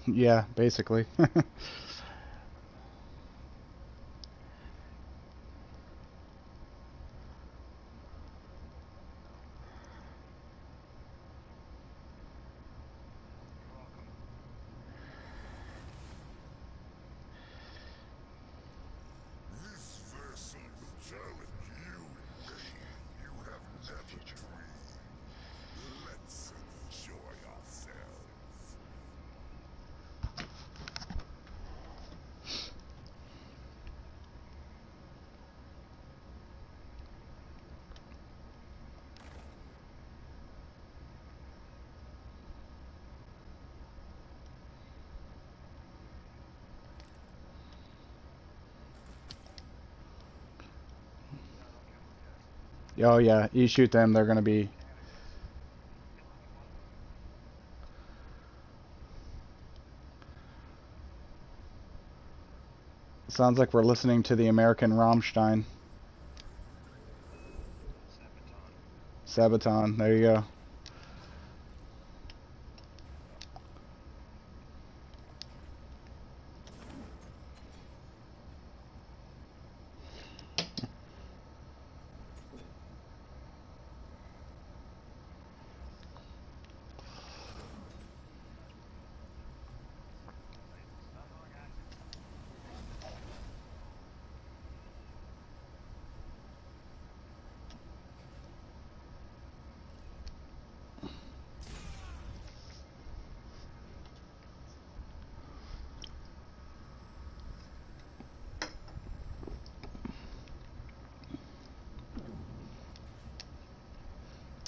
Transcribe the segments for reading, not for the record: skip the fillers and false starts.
Yeah, basically. This vessel will challenge you in ways you have never dreamed. Let's enjoy ourselves. Oh yeah, you shoot them, they're gonna be. Sounds like we're listening to the American Rammstein. Sabaton. There you go.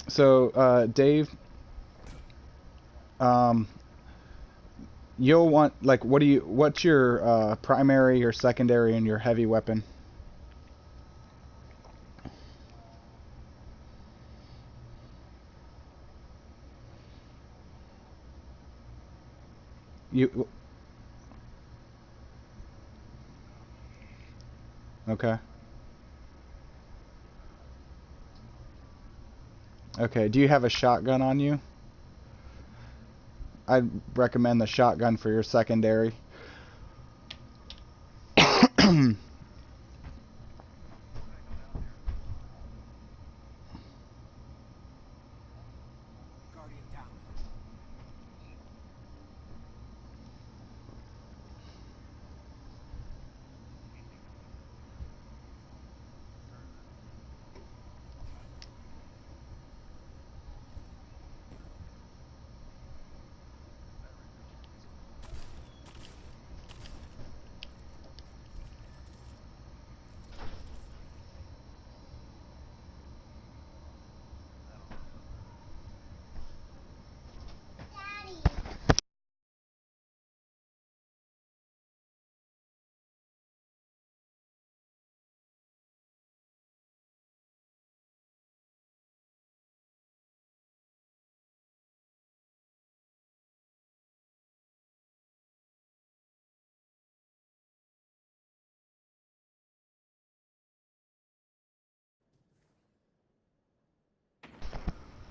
So, Dave, um, you'll want like what's your primary, your secondary, and your heavy weapon? You okay? Okay. Do you have a shotgun on you? I'd recommend the shotgun for your secondary.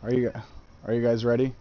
Are you are you guys ready?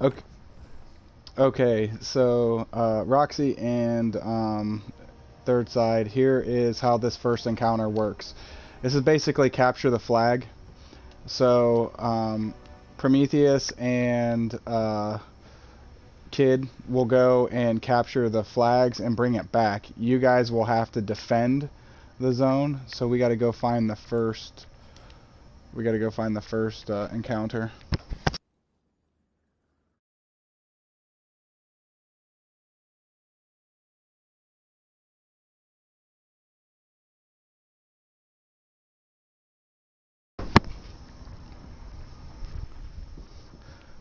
Okay. Okay. So Roxy and third side. Here is how this first encounter works. This is basically capture the flag. So Prometheus and Kid will go and capture the flags and bring it back. You guys will have to defend the zone. So we got to go find the first. We got to go find the first encounter.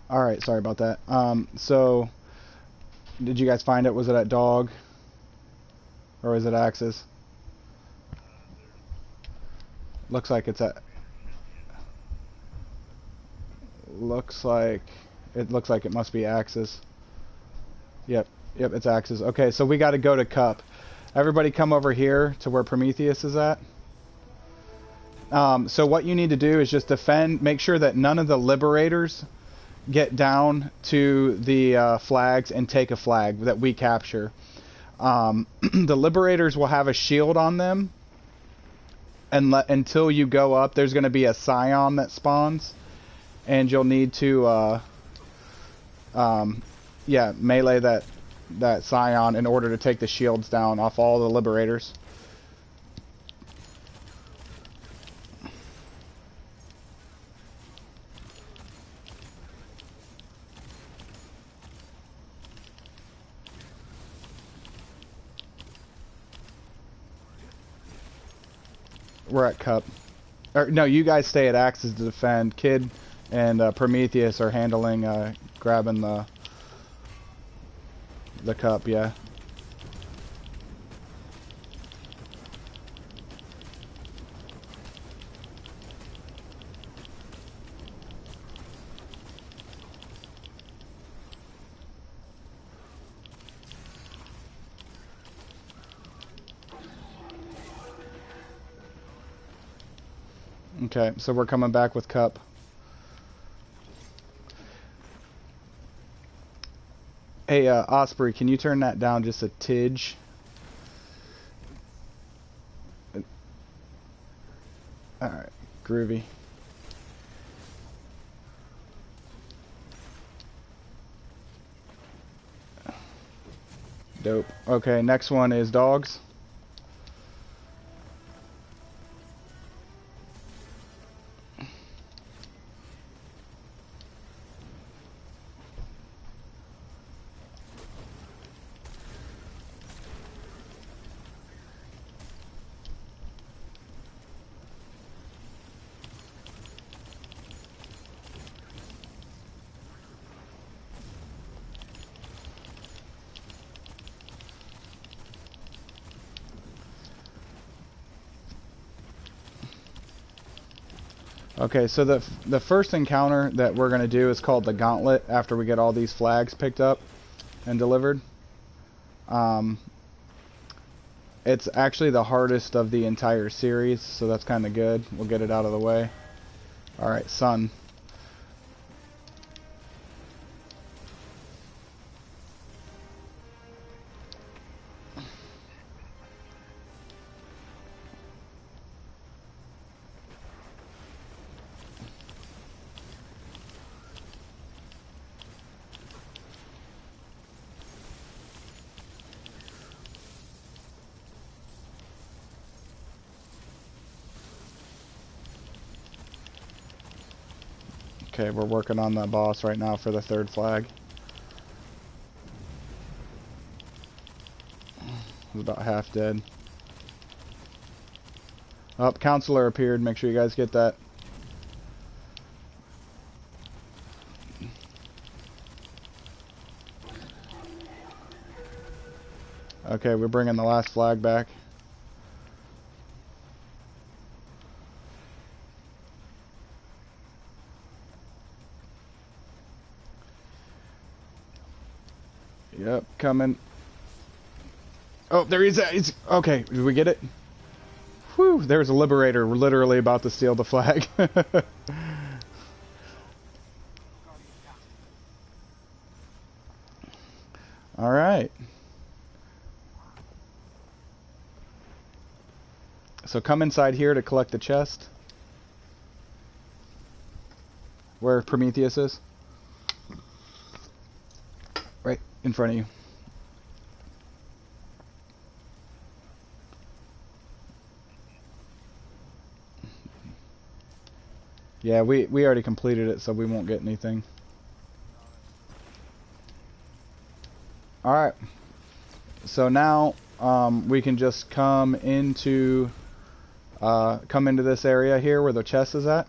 All right, sorry about that. So did you guys find it? Was it at Dog or was it Axis? Looks like it's at. Looks like it must be Axis. Yep, yep, it's Axis. Okay, so we got to go to Cup. Everybody, come over here to where Prometheus is at. So what you need to do is just defend. Make sure that none of the liberators get down to the flags and take a flag that we capture. The liberators will have a shield on them, and until you go up, there's going to be a scion that spawns, and you'll need to, yeah, melee that scion in order to take the shields down off all the liberators. We're at Cup. Or, no, you guys stay at Axis to defend. Kid and Prometheus are handling grabbing the Cup. Yeah. Okay, so we're coming back with Cup. Hey, Osprey, can you turn that down just a tidge? Alright, groovy. Dope. Okay, next one is Dogs. Okay, so the first encounter that we're going to do is called the Gauntlet after we get all these flags picked up and delivered. It's actually the hardest of the entire series, so that's kind of good. We'll get it out of the way. Alright, Sun. Okay, we're working on the boss right now for the third flag. He's about half dead. Oh, Counselor appeared. Make sure you guys get that. Okay, we're bringing the last flag back. Yep, coming. Oh, there he is. It's okay. Did we get it? Whew, there's a liberator literally about to steal the flag. All right. So come inside here to collect the chest. Where Prometheus is. Right in front of you. Yeah, we already completed it, so we won't get anything. Alright. So now we can just come into this area here where the chest is at.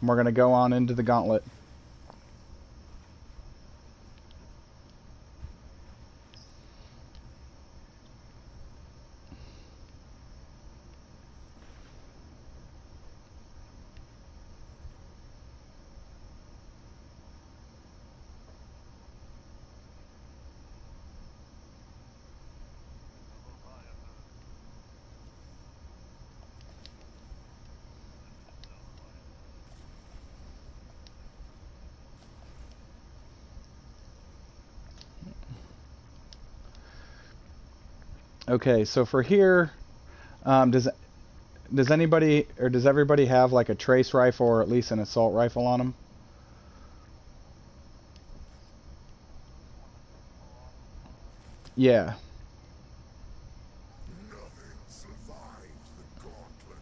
And we're going to go on into the gauntlet. Okay, so for here, does anybody or does everybody have like a trace rifle or at least an assault rifle on them? Yeah. Nothing survives the gauntlet.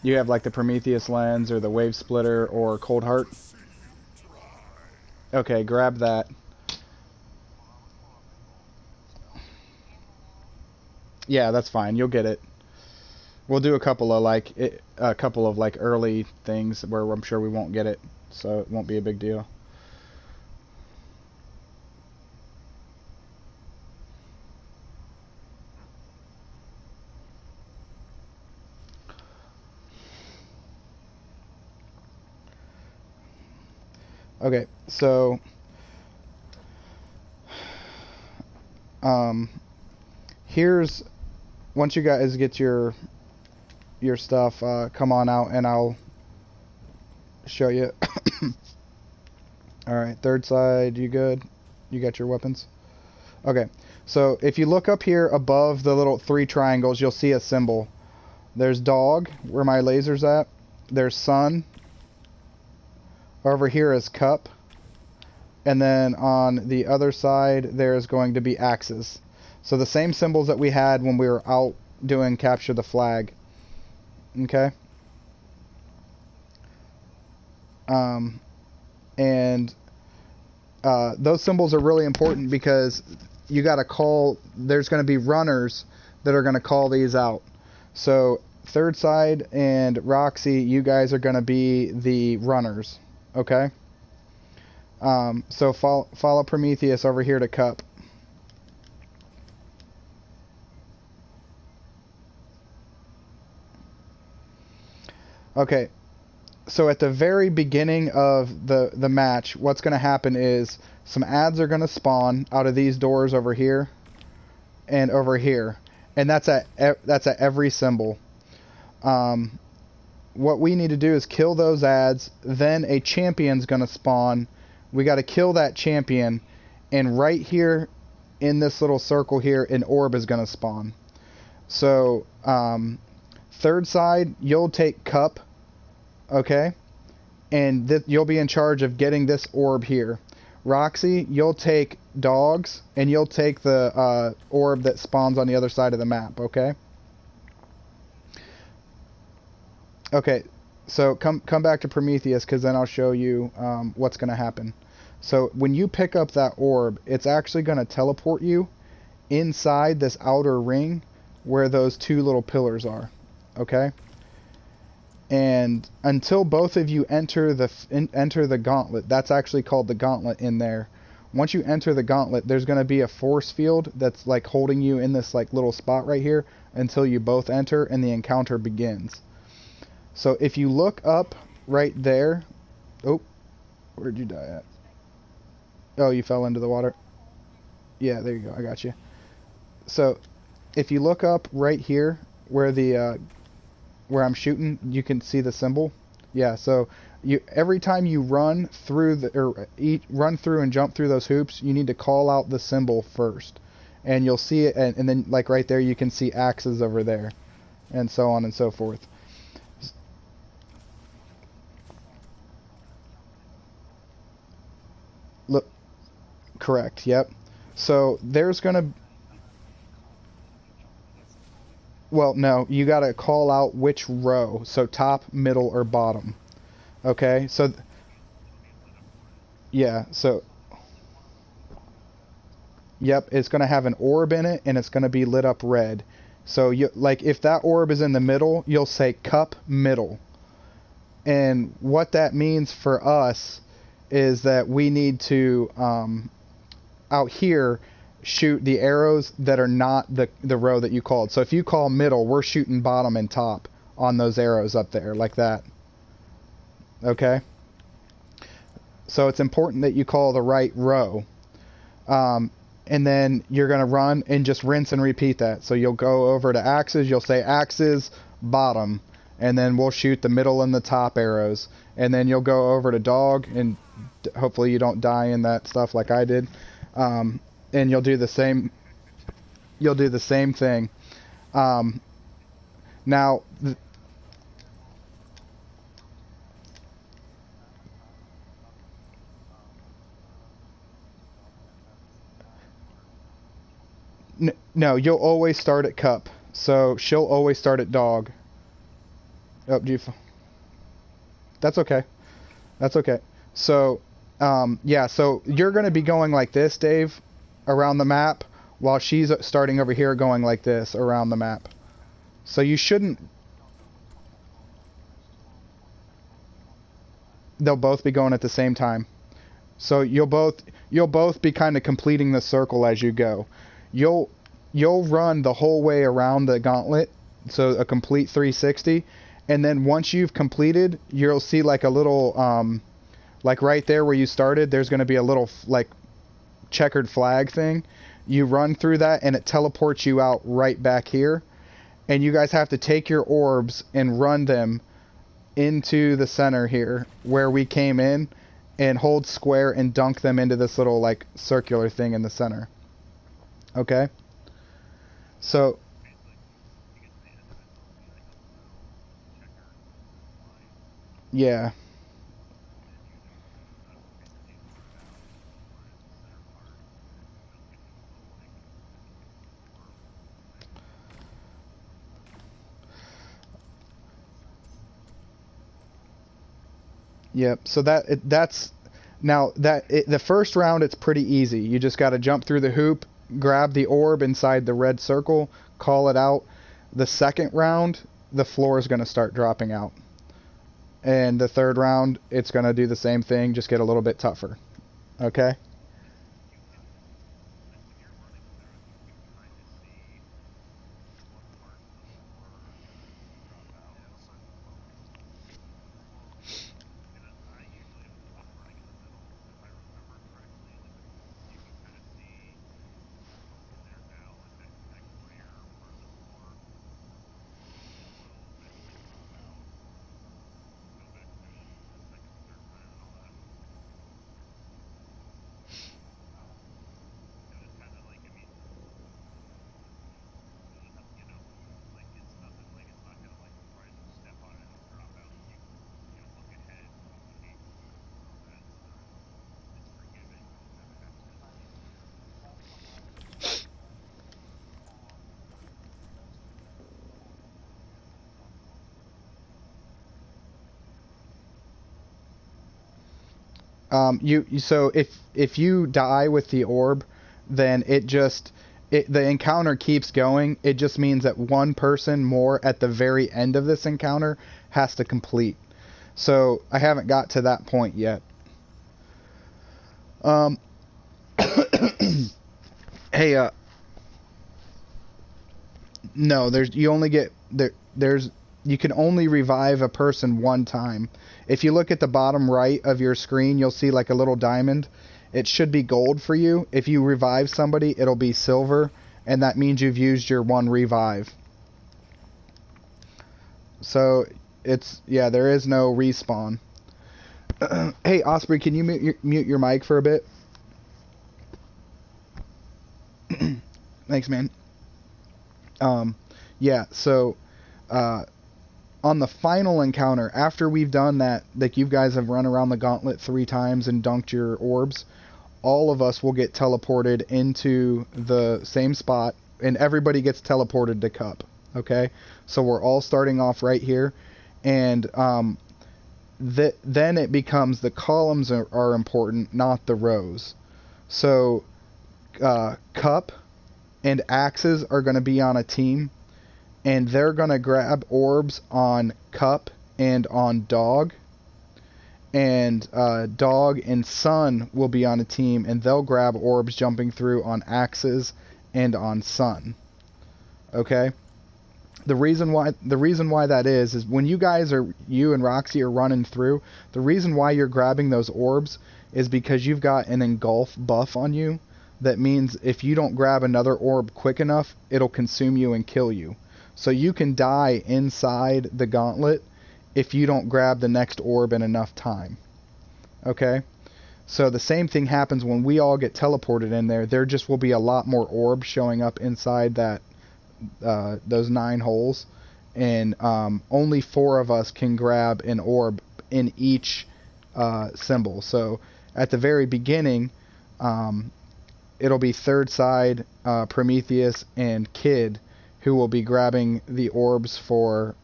You have like the Prometheus lens or the wave splitter or cold heart? See you try. Okay, grab that. Yeah, that's fine. You'll get it. We'll do a couple of like early things where I'm sure we won't get it, so it won't be a big deal. Okay, so here's once you guys get your stuff, come on out and I'll show you. All right, third side, you good? You got your weapons? Okay, so if you look up here above the little 3 triangles, you'll see a symbol. There's dog, where my laser's at. There's sun. Over here is cup. And then on the other side, there's going to be axes. So the same symbols that we had when we were out doing capture the flag. Okay? And those symbols are really important because you got to call, there's going to be runners that are going to call these out. So third side and Roxy, you guys are going to be the runners. Okay? So follow Prometheus over here to cup. Okay, so at the very beginning of the match, what's going to happen is some ads are going to spawn out of these doors over here and over here, and that's at every symbol. What we need to do is kill those ads. Then a champion's going to spawn. We got to kill that champion, and right here in this little circle here, an orb is going to spawn. So third side, you'll take cup, okay? And you'll be in charge of getting this orb here. Roxy, you'll take dogs, and you'll take the orb that spawns on the other side of the map, okay? Okay, so come back to Prometheus, because then I'll show you what's going to happen. So when you pick up that orb, it's actually going to teleport you inside this outer ring where those 2 little pillars are, okay? And until both of you enter the gauntlet, that's actually called the gauntlet in there. Once you enter the gauntlet, there's going to be a force field that's like holding you in this like little spot right here until you both enter and the encounter begins. So if you look up right there, oh, where'd you die at? Oh, you fell into the water. Yeah, there you go. I got you. So if you look up right here where the where I'm shooting, you can see the symbol. Yeah, so You every time you run through run through and jump through those hoops, you need to call out the symbol first, and you'll see it, and then like right there you can see axes over there, and so on and so forth. Look, correct. Yep. So there's gonna well, no, you got to call out which row, so top, middle, or bottom. Okay, so yeah, so yep, it's going to have an orb in it, and it's going to be lit up red. So you like if that orb is in the middle, you'll say cup middle. And what that means for us is that we need to out here shoot the arrows that are not the row that you called. So if you call middle, we're shooting bottom and top on those arrows up there like that. Okay? So it's important that you call the right row. And then you're going to run and just rinse and repeat that. So you'll go over to axes, you'll say axes, bottom, and then we'll shoot the middle and the top arrows. And then you'll go over to dog, and hopefully you don't die in that stuff like I did. And you'll do the same. You'll do the same thing. Now, no, you'll always start at cup. So she'll always start at dog. Oh, that's okay. That's okay. So, yeah, so you're going to be going like this, Dave, around the map, while she's starting over here going like this around the map. So you shouldn't... They'll both be going at the same time. So you'll both be kind of completing the circle as you go. You'll run the whole way around the gauntlet, so a complete 360, and then once you've completed, you'll see like a little like right there where you started, there's going to be a little like checkered flag thing. You run through that and it teleports you out right back here, and you guys have to take your orbs and run them into the center here where we came in, and hold square and dunk them into this little like circular thing in the center. Okay? So yeah. Yep. So that's now the first round it's pretty easy. You just got to jump through the hoop, grab the orb inside the red circle, call it out. The second round, the floor is going to start dropping out. And the third round, it's going to do the same thing, just get a little bit tougher. Okay? So if you die with the orb, then the encounter keeps going. It just means that one person more at the very end of this encounter has to complete. So I haven't got to that point yet. Um, hey, no, there's you can only revive a person one time. If you look at the bottom right of your screen, you'll see like a little diamond. It should be gold for you. If you revive somebody, it'll be silver, and that means you've used your one revive. So yeah, there is no respawn. Hey, Osprey, can you mute your mic for a bit? Thanks, man. Um, yeah, so uh, on the final encounter, after we've done that, like you guys have run around the gauntlet 3 times and dunked your orbs, all of us will get teleported into the same spot, and everybody gets teleported to Cup. Okay, so we're all starting off right here, and then it becomes the columns are important, not the rows. So Cup and Axes are going to be on a team, and they're going to grab orbs on Cup and on Dog. And Dog and Sun will be on a team, and they'll grab orbs jumping through on Axes and on Sun. Okay? The reason why that is when you and Roxy are running through, the reason why you're grabbing those orbs is because you've got an engulf buff on you. That means if you don't grab another orb quick enough, it'll consume you and kill you. So you can die inside the gauntlet if you don't grab the next orb in enough time. Okay? So the same thing happens when we all get teleported in there. There just will be a lot more orbs showing up inside that those 9 holes, and only 4 of us can grab an orb in each symbol. So at the very beginning, it'll be third side, Prometheus, and Kid who will be grabbing the orbs for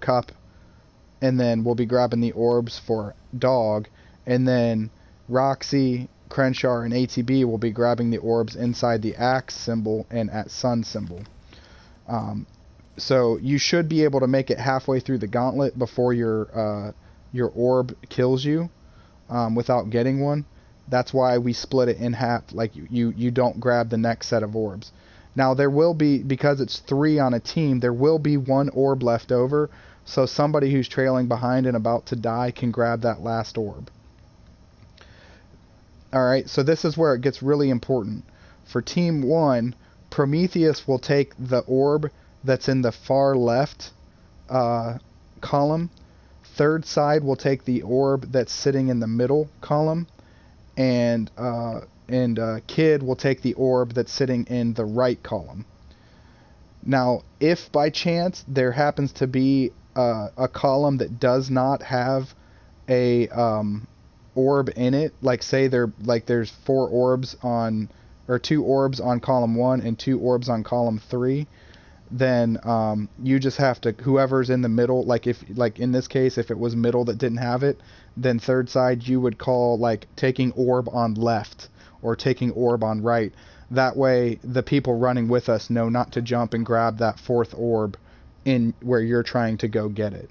Cup, and then we'll be grabbing the orbs for Dog, and then Roxy, Crenshaw, and ATB will be grabbing the orbs inside the Axe symbol and at Sun symbol. So you should be able to make it halfway through the gauntlet before your orb kills you without getting one. That's why we split it in half. Like you don't grab the next set of orbs. Now there will be, because it's 3 on a team, there will be 1 orb left over. So somebody who's trailing behind and about to die can grab that last orb. Alright, so this is where it gets really important. For Team 1, Prometheus will take the orb that's in the far left column. Third side will take the orb that's sitting in the middle column. And Kid will take the orb that's sitting in the right column. Now, if by chance there happens to be a column that does not have a orb in it, like say there's 4 orbs on, or 2 orbs on column 1 and 2 orbs on column 3, then you just have to, whoever's in the middle, like in this case, if it was middle that didn't have it, then third side you would call like taking orb on left or taking orb on right. That way the people running with us know not to jump and grab that 4th orb in where you're trying to go get it.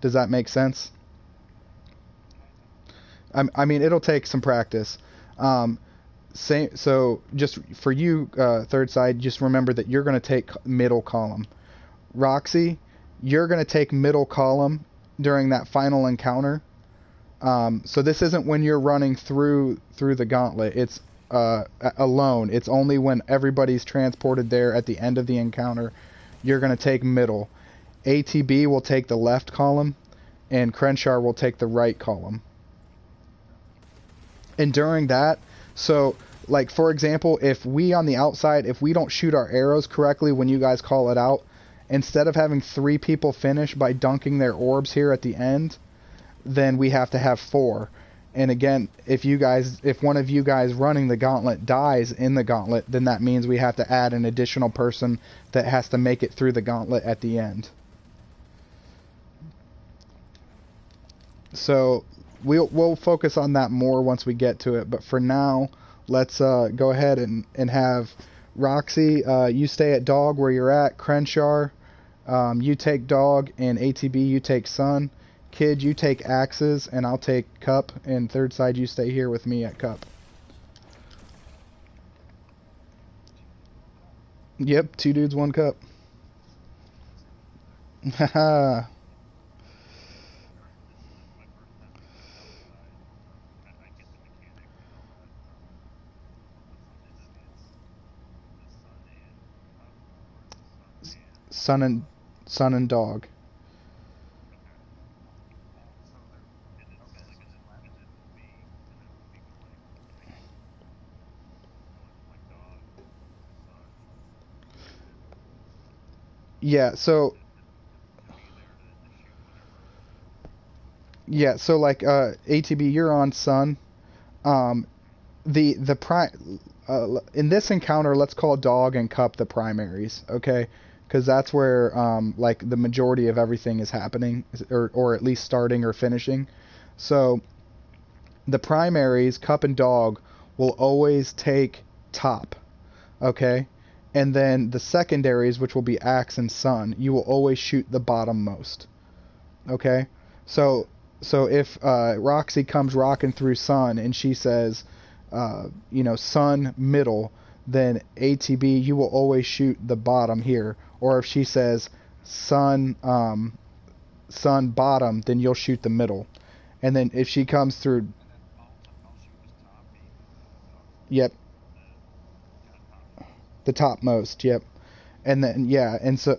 Does that make sense? I mean, it'll take some practice. So just for you, third side, just remember that you're going to take middle column. Roxy, you're going to take middle column during that final encounter. So this isn't when you're running through the gauntlet. It's alone. It's only when everybody's transported there at the end of the encounter. You're going to take middle. ATB will take the left column, and Crenshaw will take the right column. And during that, so like for example, if we on the outside, if we don't shoot our arrows correctly when you guys call it out, instead of having 3 people finish by dunking their orbs here at the end, then we have to have 4. And again, if one of you guys running the gauntlet dies in the gauntlet, then that means we have to add an additional person that has to make it through the gauntlet at the end. So we'll focus on that more once we get to it. But for now, let's go ahead and have Roxy, you stay at Dog where you're at. Crenshaw, you take Dog, and ATB, you take Sun. Kid, you take Axes, and I'll take Cup. And third side, you stay here with me at Cup. Yep, 2 dudes, 1 cup. Haha. Sun and Dog. Yeah, so yeah, so like ATB, you're on Sun. Um, the prime in this encounter, let's call Dog and Cup the primaries, okay? Because that's where like the majority of everything is happening, or at least starting or finishing. So the primaries, Cup and Dog, will always take top, okay? And then the secondaries, which will be Axe and Sun, you will always shoot the bottom most, okay? So if Roxy comes rocking through Sun and she says, Sun middle, then ATB you will always shoot the bottom here. Or if she says Sun Sun bottom, then you'll shoot the middle. And then if she comes through, yep, the topmost, yep. And then yeah, and so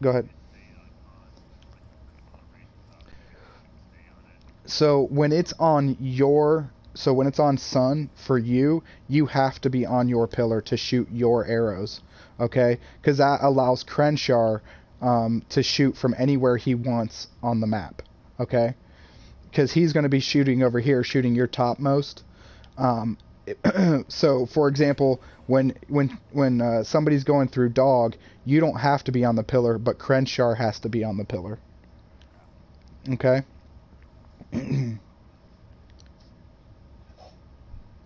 go ahead. So when it's on Sun for you, you have to be on your pillar to shoot your arrows, okay? Because that allows Crenshaw to shoot from anywhere he wants on the map, okay? Because he's going to be shooting over here, shooting your topmost. Um, so, for example, when somebody's going through Dog, you don't have to be on the pillar, but Crenshaw has to be on the pillar, okay?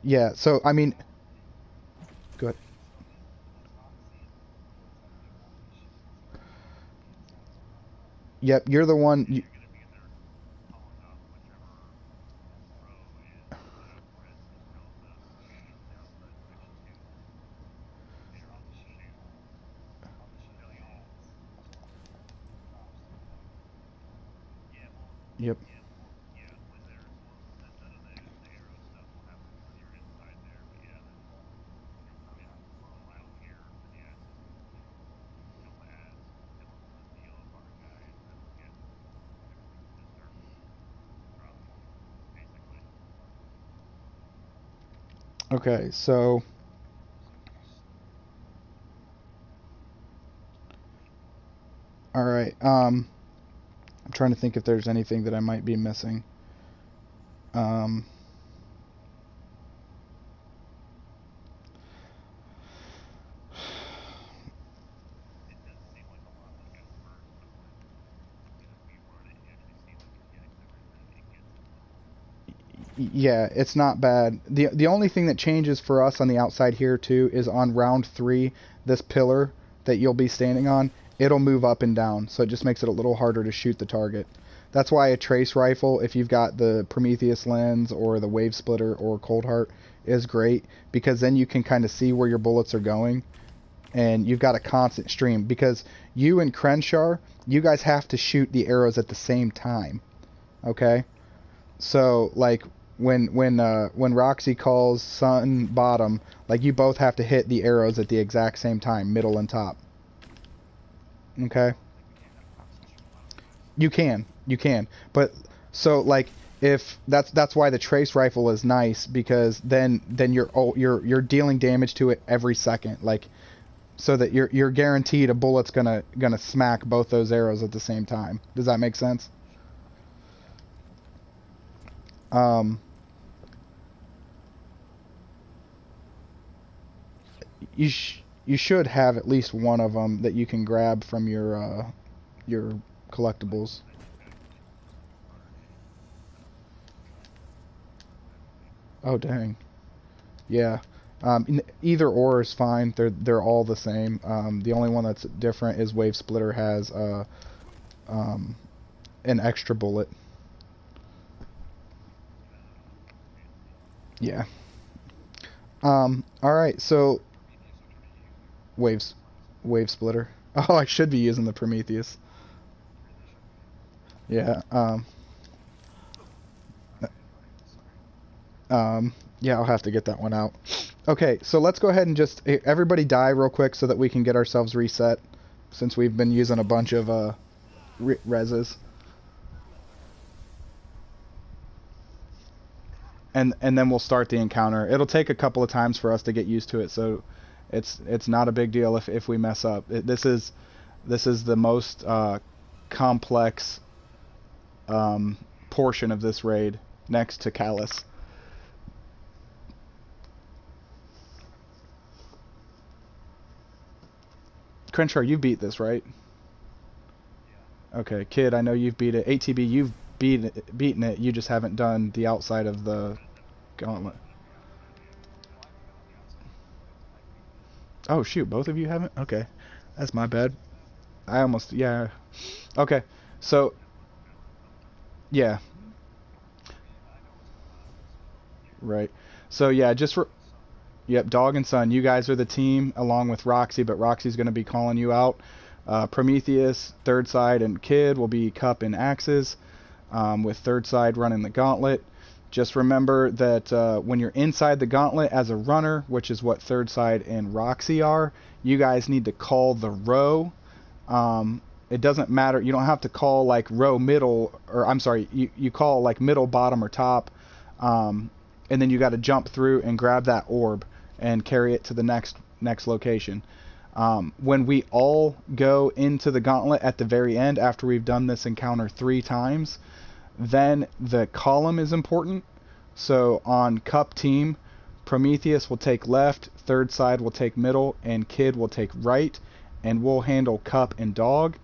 Yeah, so I mean, good. Yep, you're the one. Yep, okay, so all right. I'm trying to think if there's anything that I might be missing. Um, yeah, it's not bad. The only thing that changes for us on the outside here too is on round 3, this pillar that you'll be standing on, it'll move up and down, so it just makes it a little harder to shoot the target. That's why a trace rifle, if you've got the Prometheus lens or the Wave Splitter or Cold Heart, is great because then you can kind of see where your bullets are going and you've got a constant stream because you and Crenshaw, you guys have to shoot the arrows at the same time. Okay? So like when Roxy calls Sun bottom, like you both have to hit the arrows at the exact same time, middle and top. Okay? You can. But so like if that's why the trace rifle is nice because then you're dealing damage to it every second. Like so that you're guaranteed a bullet's gonna smack both those arrows at the same time. Does that make sense? Um, you should have at least one of them that you can grab from your collectibles. Oh dang. Yeah. Either or is fine. They're all the same. The only one that's different is Wave Splitter has um, an extra bullet. Yeah. All right. So waves, Wave Splitter. Oh, I should be using the Prometheus. Yeah. Yeah, I'll have to get that one out. Okay, so let's go ahead and just everybody die real quick so that we can get ourselves reset since we've been using a bunch of reses. And then we'll start the encounter. It'll take a couple of times for us to get used to it, so it's not a big deal if we mess up. This is This is the most complex portion of this raid, next to Callus. Crenshaw, you beat this, right? Okay, Kid, I know you've beat it. ATB, you've beaten it. You just haven't done the outside of the gauntlet. Oh shoot, both of you haven't? Okay, that's my bad. I almost, yeah. Okay, so yeah, right. So yeah, just for yep, Dog and Son, you guys are the team along with Roxy, but Roxy's going to be calling you out. Prometheus, Third Side, and Kid will be Cup and Axes, with Third Side running the gauntlet. Just remember that when you're inside the gauntlet as a runner, which is what Third Side and Roxy are, you guys need to call the row. It doesn't matter. You don't have to call like row middle, or I'm sorry, you call like middle, bottom, or top, and then you got to jump through and grab that orb and carry it to the next location. When we all go into the gauntlet at the very end, after we've done this encounter 3 times, then the column is important. So on Cup team, Prometheus will take left, Third Side will take middle, and Kid will take right, and we'll handle Cup and Dog.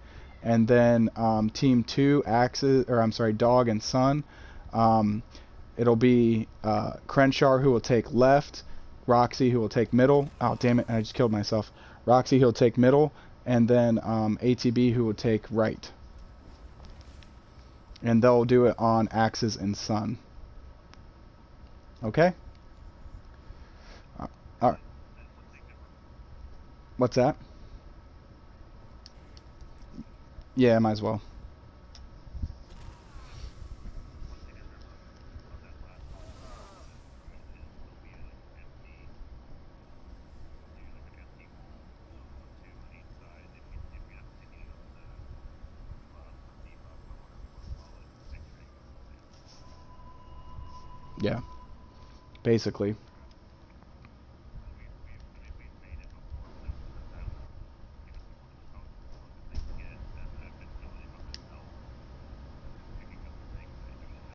And then team 2, Axes, or I'm sorry, Dog and Sun. It'll be Crenshaw who will take left, Roxy who will take middle. Oh damn it! I just killed myself. Roxy who will take middle, and then ATB who will take right. And they'll do it on Axes and Sun. Okay. All right. What's that? Yeah, might as well. Yeah, basically.